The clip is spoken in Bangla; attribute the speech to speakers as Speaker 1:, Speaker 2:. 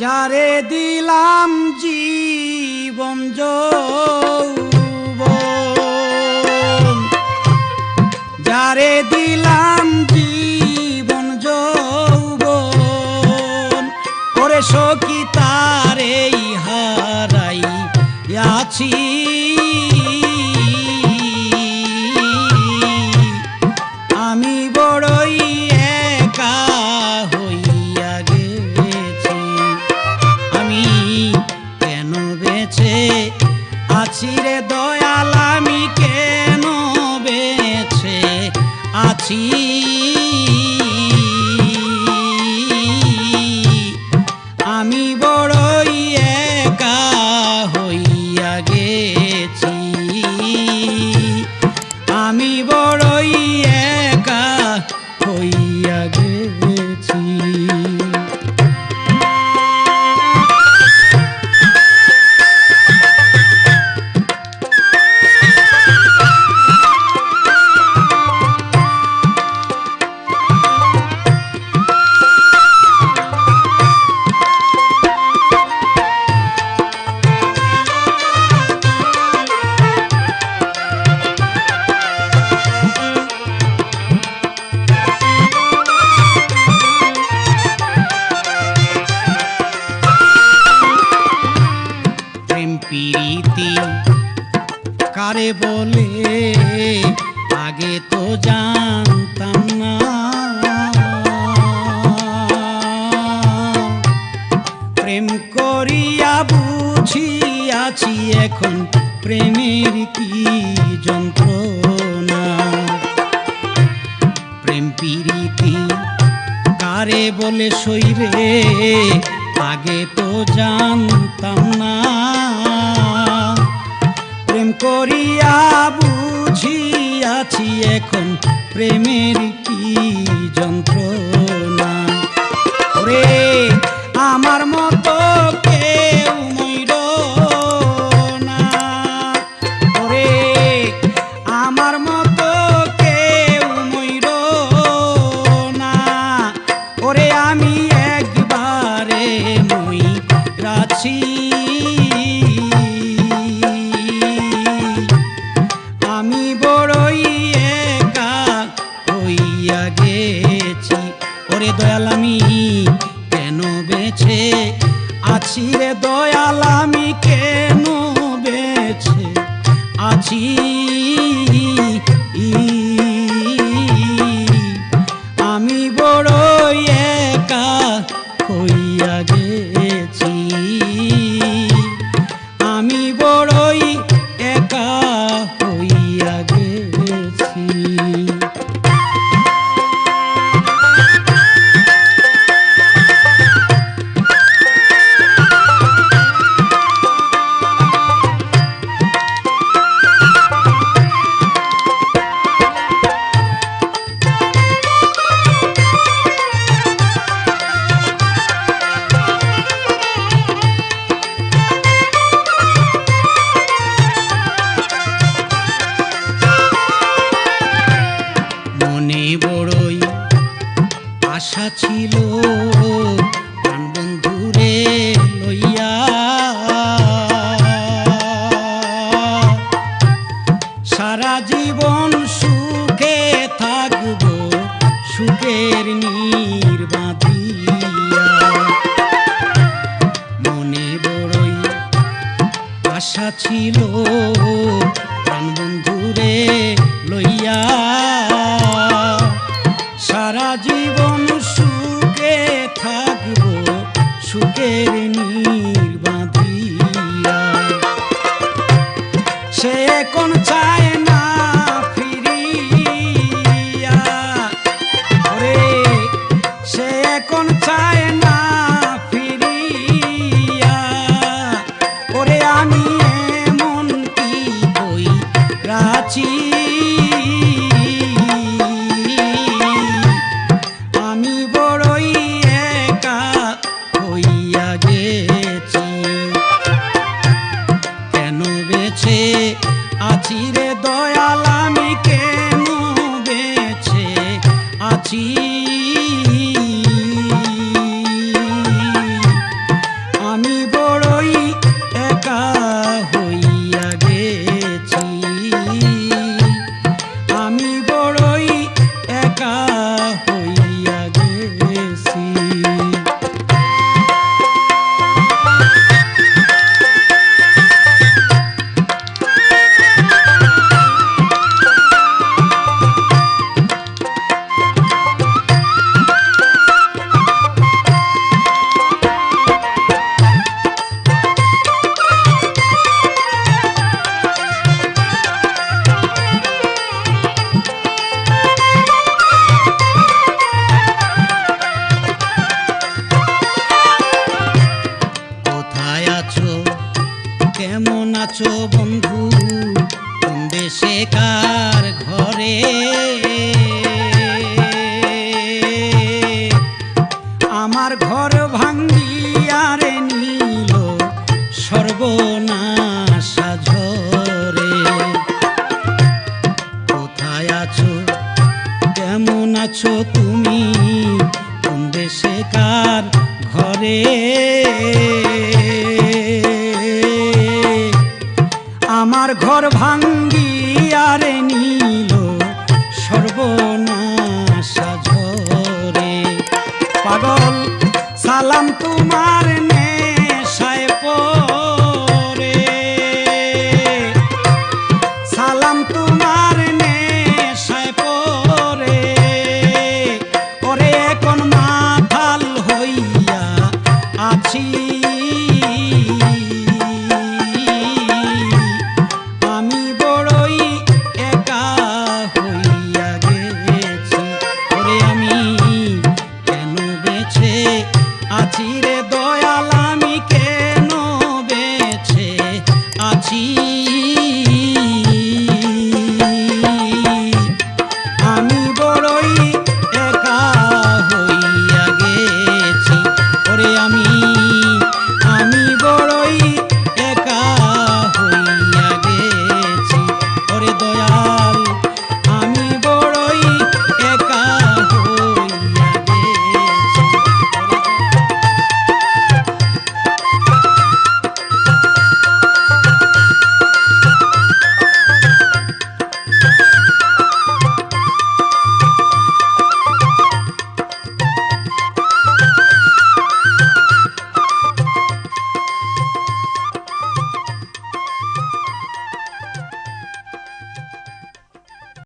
Speaker 1: যারে দিলাম জীবন যৌবন, যারে দিলাম জীবন যৌবন, ওরে সখী তারেই হারাইয়াছি। আমি বড়ই একা হইয়া গেছি, আমি কেন বেঁচে আছি রে দয়াল, আমি কেন বেঁচে আছি। আমি বড়ই একা হইয়া গেছি, আমি বড়ই একা হইয়া গেছি। প্রীতি কারে বলে আগে তো জানতাম না, প্রেম করিয়া বুঝিয়াছি এখন প্রেমের কি যন্ত্রণা। প্রেম প্রীতি কারে বলে সইরে আগে তো জানতাম না, প্রেম করিয়া বুঝিয়াছি এখন প্রেমের কি যন্ত্রণা। ওরে আমার মতো কেউ মইর না, ওরে আমার মতো কেউ মইর না, ওরে আমি একবারে মইরাছি। আমি বড়ই একা হইয়া গেছি, ওরে দয়াল আমি কেন বেঁচে আছি রে দয়াল, আমি কেন বেঁচে আছি। আমি বড়ই একা হইয়া গেছি, আমি বড়ই একা হইয়া গেছি। মনে বড়ই আশা ছিল প্রাণবন্ধুরে লইয়া, সারা জীবন সুখে থাকব সুখের নীর বাঁধিয়া। মনে বড়ই আশা ছিল প্রাণবন্ধুরে লইয়া, সারা জীবন সুখে থাকব সুখের নীর বাঁধিয়া। সে এখন চায় না ফিরিয়া, ওরে সে এখন চায় না ফিরিয়া, ওরে আমি এমন কি কইরাছি। আমি বড়ই একা হইয়া গেছি, কেন বেঁচে আছি রে দয়াল, আমি কেন বেঁচে আছি। আছো বন্ধু কোন দেশে কার ঘরে? আমার ঘর ভাঙ্গিয়া রে নিল সর্বনাশা ঝরে। কোথায় আছো কেমন আছো তুমি কোন দেশে কার ঘরে? আমার ঘর ভাঙ্গিয়া রে নিল সর্বনাশা ঝরে। পাগল সালাম তোমার নেশায় পড়ে, সালাম তোমার নেশায় পড়ে। ওরে এখন মাতাল হইয়া আছি